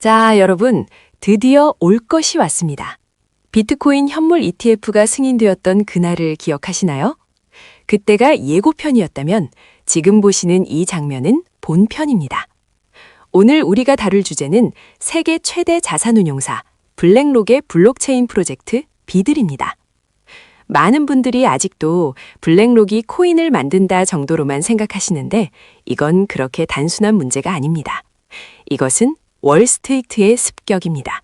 자, 여러분, 드디어 올 것이 왔습니다. 비트코인 현물 ETF가 승인되었던 그날을 기억하시나요? 그때가 예고편이었다면 지금 보시는 이 장면은 본편입니다. 오늘 우리가 다룰 주제는 세계 최대 자산운용사 블랙록의 블록체인 프로젝트 비들입니다. 많은 분들이 아직도 블랙록이 코인을 만든다 정도로만 생각하시는데 이건 그렇게 단순한 문제가 아닙니다. 이것은 월스트리트의 습격입니다.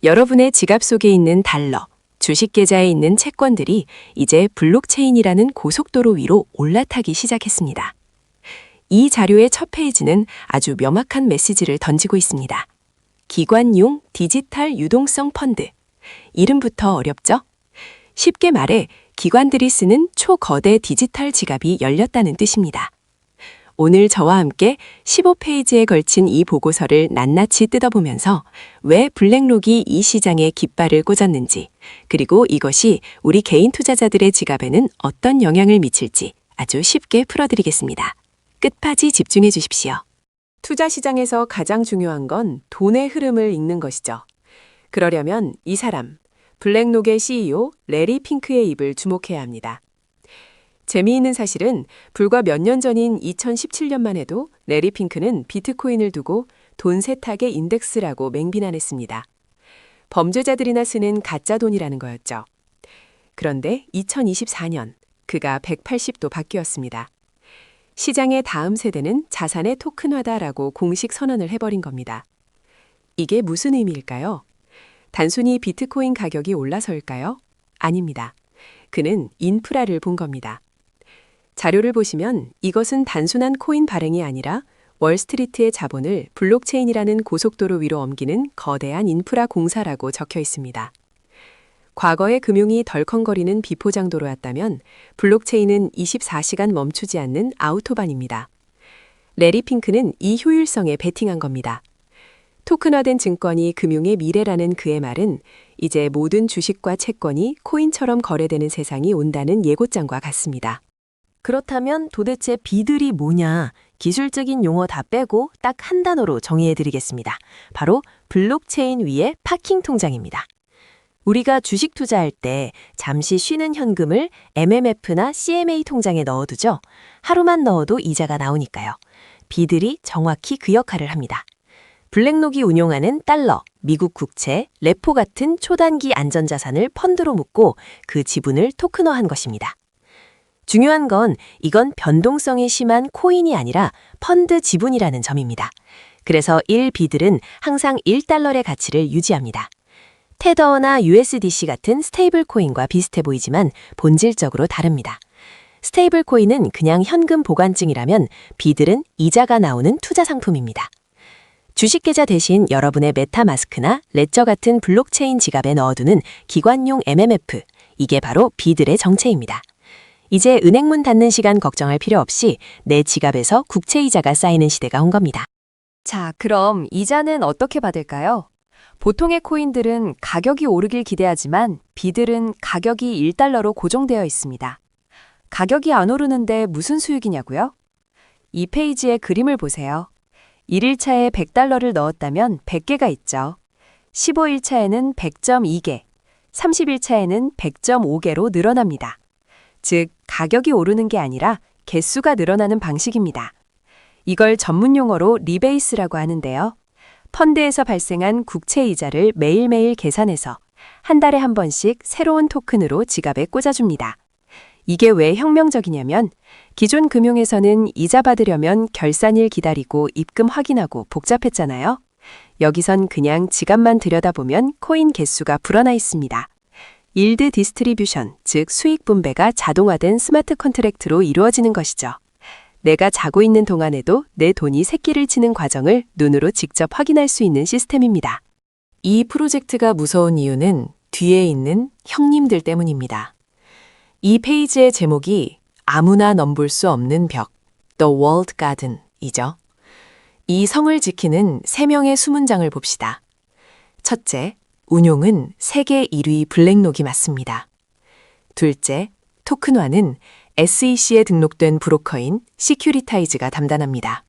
여러분의 지갑 속에 있는 달러, 주식 계좌에 있는 채권들이 이제 블록체인이라는 고속도로 위로 올라타기 시작했습니다. 이 자료의 첫 페이지는 아주 명확한 메시지를 던지고 있습니다. 기관용 디지털 유동성 펀드. 이름부터 어렵죠? 쉽게 말해 기관들이 쓰는 초거대 디지털 지갑이 열렸다는 뜻입니다. 오늘 저와 함께 15페이지에 걸친 이 보고서를 낱낱이 뜯어보면서 왜 블랙록이 이 시장에 깃발을 꽂았는지, 그리고 이것이 우리 개인 투자자들의 지갑에는 어떤 영향을 미칠지 아주 쉽게 풀어드리겠습니다. 끝까지 집중해 주십시오. 투자 시장에서 가장 중요한 건 돈의 흐름을 읽는 것이죠. 그러려면 이 사람, 블랙록의 CEO 레리 핑크의 입을 주목해야 합니다. 재미있는 사실은 불과 몇 년 전인 2017년만 해도 레리 핑크는 비트코인을 두고 돈 세탁의 인덱스라고 맹비난했습니다. 범죄자들이나 쓰는 가짜 돈이라는 거였죠. 그런데 2024년 그가 180도 바뀌었습니다. 시장의 다음 세대는 자산의 토큰화다라고 공식 선언을 해버린 겁니다. 이게 무슨 의미일까요? 단순히 비트코인 가격이 올라서일까요? 아닙니다. 그는 인프라를 본 겁니다. 자료를 보시면 이것은 단순한 코인 발행이 아니라 월스트리트의 자본을 블록체인이라는 고속도로 위로 옮기는 거대한 인프라 공사라고 적혀 있습니다. 과거의 금융이 덜컹거리는 비포장도로였다면 블록체인은 24시간 멈추지 않는 아우토반입니다. 레리 핑크는 이 효율성에 베팅한 겁니다. 토큰화된 증권이 금융의 미래라는 그의 말은 이제 모든 주식과 채권이 코인처럼 거래되는 세상이 온다는 예고장과 같습니다. 그렇다면 도대체 비들이 뭐냐? 기술적인 용어 다 빼고 딱 한 단어로 정의해드리겠습니다. 바로 블록체인 위의 파킹 통장입니다. 우리가 주식 투자할 때 잠시 쉬는 현금을 MMF나 CMA 통장에 넣어두죠. 하루만 넣어도 이자가 나오니까요. 비들이 정확히 그 역할을 합니다. 블랙록이 운용하는 달러, 미국 국채, 레포 같은 초단기 안전자산을 펀드로 묶고 그 지분을 토큰화한 것입니다. 중요한 건 이건 변동성이 심한 코인이 아니라 펀드 지분이라는 점입니다. 그래서 1비들은 항상 1달러의 가치를 유지합니다. 테더나 USDC 같은 스테이블 코인과 비슷해 보이지만 본질적으로 다릅니다. 스테이블 코인은 그냥 현금 보관증이라면 비들은 이자가 나오는 투자 상품입니다. 주식 계좌 대신 여러분의 메타마스크나 레저 같은 블록체인 지갑에 넣어두는 기관용 MMF, 이게 바로 비들의 정체입니다. 이제 은행문 닫는 시간 걱정할 필요 없이 내 지갑에서 국채 이자가 쌓이는 시대가 온 겁니다. 자, 그럼 이자는 어떻게 받을까요? 보통의 코인들은 가격이 오르길 기대하지만 비들은 가격이 1달러로 고정되어 있습니다. 가격이 안 오르는데 무슨 수익이냐고요? 이 페이지의 그림을 보세요. 1일차에 100달러를 넣었다면 100개가 있죠. 15일차에는 100.2개, 30일차에는 100.5개로 늘어납니다. 즉, 가격이 오르는 게 아니라 개수가 늘어나는 방식입니다. 이걸 전문 용어로 리베이스라고 하는데요. 펀드에서 발생한 국채 이자를 매일매일 계산해서 한 달에 한 번씩 새로운 토큰으로 지갑에 꽂아줍니다. 이게 왜 혁명적이냐면 기존 금융에서는 이자 받으려면 결산일 기다리고 입금 확인하고 복잡했잖아요. 여기선 그냥 지갑만 들여다보면 코인 개수가 불어나 있습니다. 일드 디스트리뷰션, 즉 수익 분배가 자동화된 스마트 컨트랙트로 이루어지는 것이죠. 내가 자고 있는 동안에도 내 돈이 새끼를 치는 과정을 눈으로 직접 확인할 수 있는 시스템입니다. 이 프로젝트가 무서운 이유는 뒤에 있는 형님들 때문입니다. 이 페이지의 제목이 아무나 넘볼 수 없는 벽, The Walled Garden이죠. 이 성을 지키는 3명의 수문장을 봅시다. 첫째, 운용은 세계 1위 블랙록이 맞습니다. 둘째, 토큰화는 SEC에 등록된 브로커인 시큐리타이즈가 담당합니다.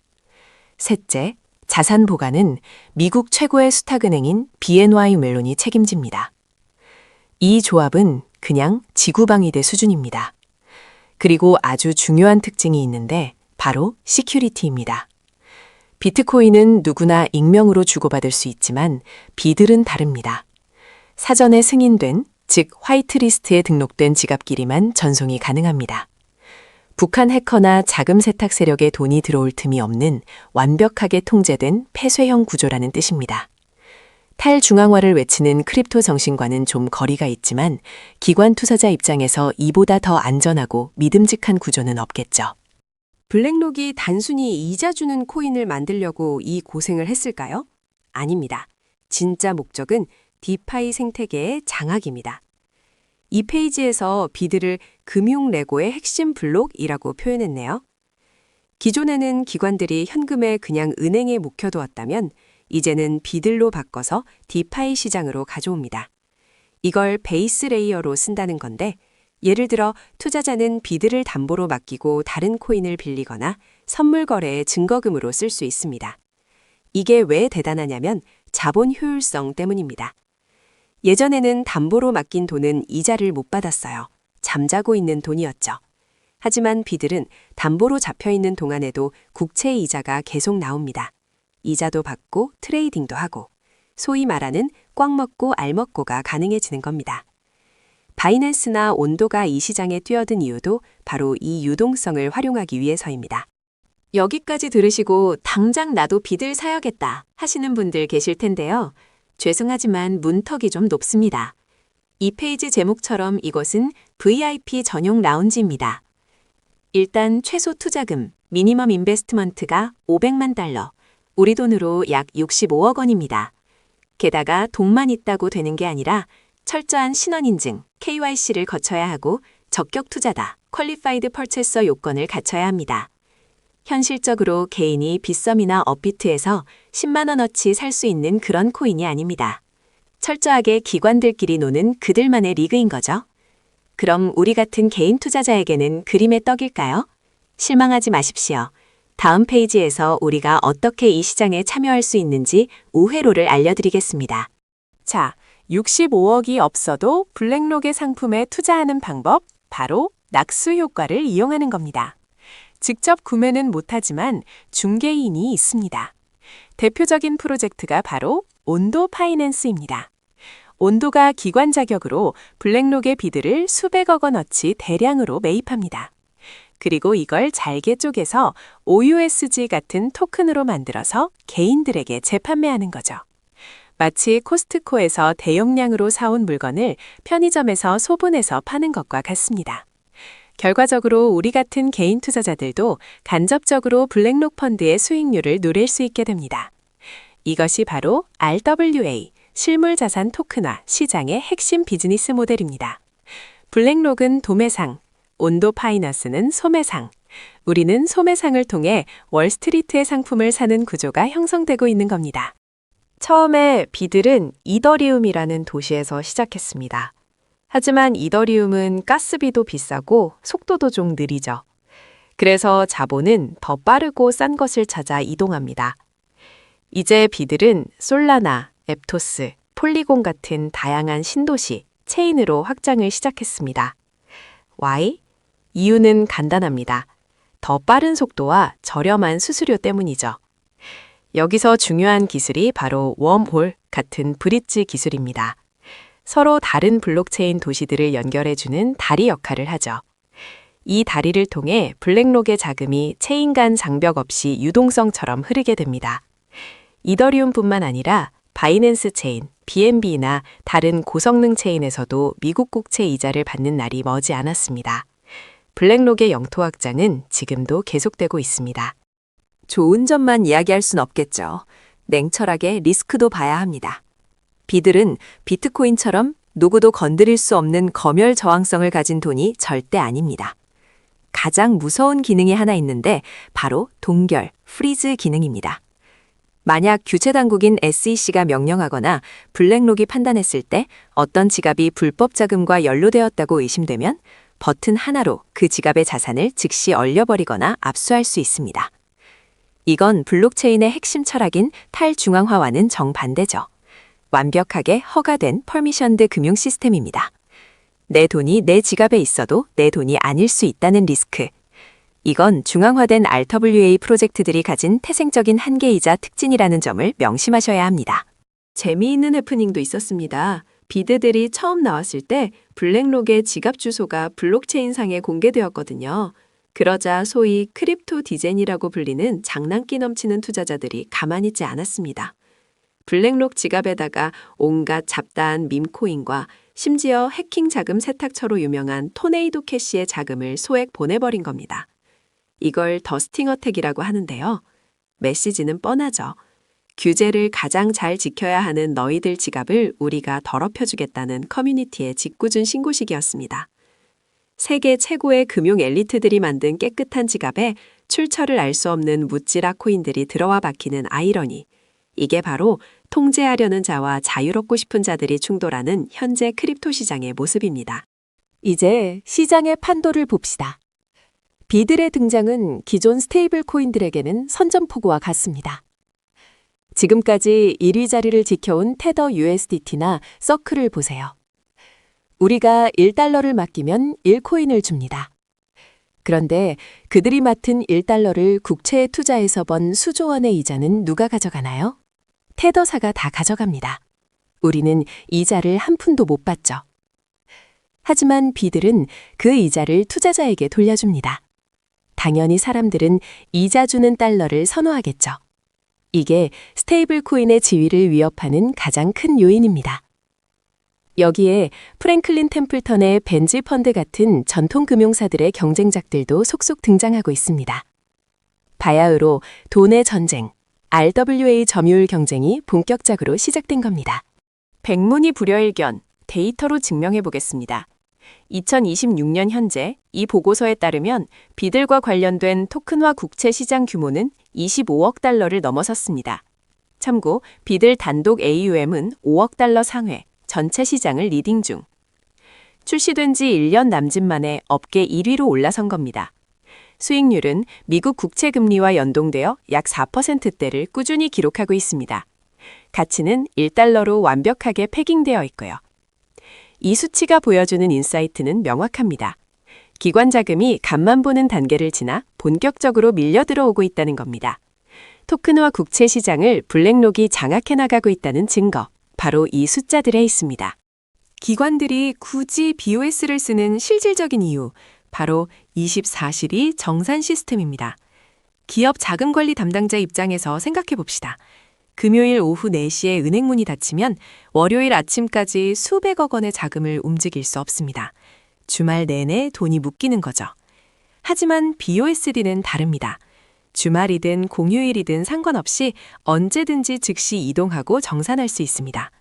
셋째, 자산 보관은 미국 최고의 수탁은행인 BNY 멜론이 책임집니다. 이 조합은 그냥 지구방위대 수준입니다. 그리고 아주 중요한 특징이 있는데 바로 시큐리티입니다. 비트코인은 누구나 익명으로 주고받을 수 있지만 비들은 다릅니다. 사전에 승인된, 즉 화이트리스트에 등록된 지갑끼리만 전송이 가능합니다. 북한 해커나 자금 세탁 세력의 돈이 들어올 틈이 없는 완벽하게 통제된 폐쇄형 구조라는 뜻입니다. 탈중앙화를 외치는 크립토 정신과는 좀 거리가 있지만 기관 투자자 입장에서 이보다 더 안전하고 믿음직한 구조는 없겠죠. 블랙록이 단순히 이자 주는 코인을 만들려고 이 고생을 했을까요? 아닙니다. 진짜 목적은 디파이 생태계의 장악입니다. 이 페이지에서 비드를 금융 레고의 핵심 블록이라고 표현했네요. 기존에는 기관들이 현금에 그냥 은행에 묵혀두었다면 이제는 비들로 바꿔서 디파이 시장으로 가져옵니다. 이걸 베이스 레이어로 쓴다는 건데 예를 들어 투자자는 비드를 담보로 맡기고 다른 코인을 빌리거나 선물 거래의 증거금으로 쓸 수 있습니다. 이게 왜 대단하냐면 자본 효율성 때문입니다. 예전에는 담보로 맡긴 돈은 이자를 못 받았어요. 잠자고 있는 돈이었죠. 하지만 비들은 담보로 잡혀있는 동안에도 국채 이자가 계속 나옵니다. 이자도 받고 트레이딩도 하고 소위 말하는 꽉 먹고 알 먹고가 가능해지는 겁니다. 바이낸스나 온도가 이 시장에 뛰어든 이유도 바로 이 유동성을 활용하기 위해서입니다. 여기까지 들으시고 당장 나도 비들 사야겠다 하시는 분들 계실 텐데요. 죄송하지만 문턱이 좀 높습니다. 이 페이지 제목처럼 이것은 VIP 전용 라운지입니다. 일단 최소 투자금, 미니멈 인베스트먼트가 500만 달러, 우리 돈으로 약 65억 원입니다. 게다가 돈만 있다고 되는 게 아니라 철저한 신원인증, KYC를 거쳐야 하고 적격 투자다, 퀄리파이드 퍼체서 요건을 갖춰야 합니다. 현실적으로 개인이 빗썸이나 업비트에서 10만 원어치 살 수 있는 그런 코인이 아닙니다. 철저하게 기관들끼리 노는 그들만의 리그인 거죠. 그럼 우리 같은 개인 투자자에게는 그림의 떡일까요? 실망하지 마십시오. 다음 페이지에서 우리가 어떻게 이 시장에 참여할 수 있는지 우회로를 알려드리겠습니다. 자, 65억이 없어도 블랙록의 상품에 투자하는 방법, 바로 낙수 효과를 이용하는 겁니다. 직접 구매는 못하지만 중개인이 있습니다. 대표적인 프로젝트가 바로 온도 파이낸스입니다. 온도가 기관 자격으로 블랙록의 비드를 수백억 원어치 대량으로 매입합니다. 그리고 이걸 잘게 쪼개서 OUSG 같은 토큰으로 만들어서 개인들에게 재판매하는 거죠. 마치 코스트코에서 대용량으로 사온 물건을 편의점에서 소분해서 파는 것과 같습니다. 결과적으로 우리 같은 개인 투자자들도 간접적으로 블랙록 펀드의 수익률을 누릴 수 있게 됩니다. 이것이 바로 RWA, 실물자산 토큰화 시장의 핵심 비즈니스 모델입니다. 블랙록은 도매상, 온도 파이너스는 소매상, 우리는 소매상을 통해 월스트리트의 상품을 사는 구조가 형성되고 있는 겁니다. 처음에 비들은 이더리움이라는 도시에서 시작했습니다. 하지만 이더리움은 가스비도 비싸고 속도도 좀 느리죠. 그래서 자본은 더 빠르고 싼 것을 찾아 이동합니다. 이제 비들은 솔라나, 앱토스, 폴리곤 같은 다양한 신도시, 체인으로 확장을 시작했습니다. Why? 이유는 간단합니다. 더 빠른 속도와 저렴한 수수료 때문이죠. 여기서 중요한 기술이 바로 웜홀 같은 브릿지 기술입니다. 서로 다른 블록체인 도시들을 연결해주는 다리 역할을 하죠. 이 다리를 통해 블랙록의 자금이 체인 간 장벽 없이 유동성처럼 흐르게 됩니다. 이더리움뿐만 아니라 바이낸스 체인, BNB나 다른 고성능 체인에서도 미국 국채 이자를 받는 날이 머지 않았습니다. 블랙록의 영토 확장은 지금도 계속되고 있습니다. 좋은 점만 이야기할 순 없겠죠. 냉철하게 리스크도 봐야 합니다. 비들은 비트코인처럼 누구도 건드릴 수 없는 검열 저항성을 가진 돈이 절대 아닙니다. 가장 무서운 기능이 하나 있는데 바로 동결, 프리즈 기능입니다. 만약 규제 당국인 SEC가 명령하거나 블랙록이 판단했을 때 어떤 지갑이 불법 자금과 연루되었다고 의심되면 버튼 하나로 그 지갑의 자산을 즉시 얼려버리거나 압수할 수 있습니다. 이건 블록체인의 핵심 철학인 탈중앙화와는 정반대죠. 완벽하게 허가된 퍼미션드 금융 시스템입니다. 내 돈이 내 지갑에 있어도 내 돈이 아닐 수 있다는 리스크. 이건 중앙화된 RWA 프로젝트들이 가진 태생적인 한계이자 특징이라는 점을 명심하셔야 합니다. 재미있는 해프닝도 있었습니다. 비드들이 처음 나왔을 때 블랙록의 지갑 주소가 블록체인상에 공개되었거든요. 그러자 소위 크립토 디젠이라고 불리는 장난기 넘치는 투자자들이 가만히 있지 않았습니다. 블랙록 지갑에다가 온갖 잡다한 밈코인과 심지어 해킹 자금 세탁처로 유명한 토네이도 캐시의 자금을 소액 보내버린 겁니다. 이걸 더스팅 어택이라고 하는데요. 메시지는 뻔하죠. 규제를 가장 잘 지켜야 하는 너희들 지갑을 우리가 더럽혀주겠다는 커뮤니티의 짓궂은 신고식이었습니다. 세계 최고의 금융 엘리트들이 만든 깨끗한 지갑에 출처를 알 수 없는 무찌라 코인들이 들어와 박히는 아이러니. 이게 바로 통제하려는 자와 자유롭고 싶은 자들이 충돌하는 현재 크립토 시장의 모습입니다. 이제 시장의 판도를 봅시다. 비들의 등장은 기존 스테이블 코인들에게는 선전포고와 같습니다. 지금까지 1위 자리를 지켜온 테더 USDT나 서클을 보세요. 우리가 1달러를 맡기면 1코인을 줍니다. 그런데 그들이 맡은 1달러를 국채에 투자해서 번 수조 원의 이자는 누가 가져가나요? 테더사가 다 가져갑니다. 우리는 이자를 한 푼도 못 받죠. 하지만 비들은 그 이자를 투자자에게 돌려줍니다. 당연히 사람들은 이자 주는 달러를 선호하겠죠. 이게 스테이블 코인의 지위를 위협하는 가장 큰 요인입니다. 여기에 프랭클린 템플턴의 벤지 펀드 같은 전통 금융사들의 경쟁작들도 속속 등장하고 있습니다. 바야흐로 돈의 전쟁, RWA 점유율 경쟁이 본격적으로 시작된 겁니다. 백문이 불여일견, 데이터로 증명해 보겠습니다. 2026년 현재 이 보고서에 따르면 비들과 관련된 토큰화 국채 시장 규모는 25억 달러를 넘어섰습니다. 참고 비들 단독 AUM은 5억 달러 상회, 전체 시장을 리딩 중. 출시된 지 1년 남짓 만에 업계 1위로 올라선 겁니다. 수익률은 미국 국채 금리와 연동되어 약 4%대를 꾸준히 기록하고 있습니다. 가치는 1달러로 완벽하게 패깅되어 있고요. 이 수치가 보여주는 인사이트는 명확합니다. 기관 자금이 간만 보는 단계를 지나 본격적으로 밀려 들어오고 있다는 겁니다. 토큰화 국채 시장을 블랙록이 장악해 나가고 있다는 증거, 바로 이 숫자들에 있습니다. 기관들이 굳이 BOS를 쓰는 실질적인 이유, 바로 24실이 정산 시스템입니다. 기업 자금관리 담당자 입장에서 생각해 봅시다. 금요일 오후 4시에 은행문이 닫히면 월요일 아침까지 수백억 원의 자금을 움직일 수 없습니다. 주말 내내 돈이 묶이는 거죠. 하지만 BOSD는 다릅니다. 주말이든 공휴일이든 상관없이 언제든지 즉시 이동하고 정산할 수 있습니다.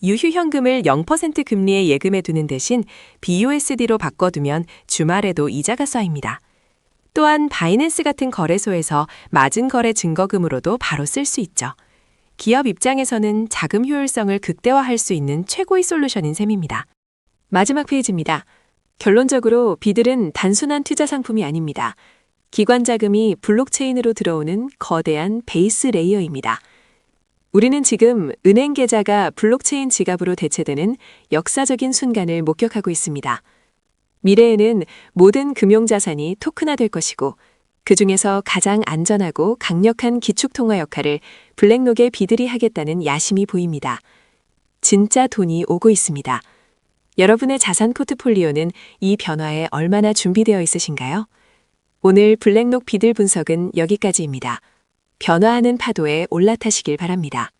유휴현금을 0% 금리에 예금해 두는 대신 BUSD로 바꿔두면 주말에도 이자가 쌓입니다. 또한 바이낸스 같은 거래소에서 맞은 거래 증거금으로도 바로 쓸 수 있죠. 기업 입장에서는 자금 효율성을 극대화할 수 있는 최고의 솔루션인 셈입니다. 마지막 페이지입니다. 결론적으로 비들은 단순한 투자 상품이 아닙니다. 기관 자금이 블록체인으로 들어오는 거대한 베이스 레이어입니다. 우리는 지금 은행 계좌가 블록체인 지갑으로 대체되는 역사적인 순간을 목격하고 있습니다. 미래에는 모든 금융자산이 토큰화될 것이고 그중에서 가장 안전하고 강력한 기축통화 역할을 블랙록의 비들이 하겠다는 야심이 보입니다. 진짜 돈이 오고 있습니다. 여러분의 자산 포트폴리오는 이 변화에 얼마나 준비되어 있으신가요? 오늘 블랙록 비들 분석은 여기까지입니다. 변화하는 파도에 올라타시길 바랍니다.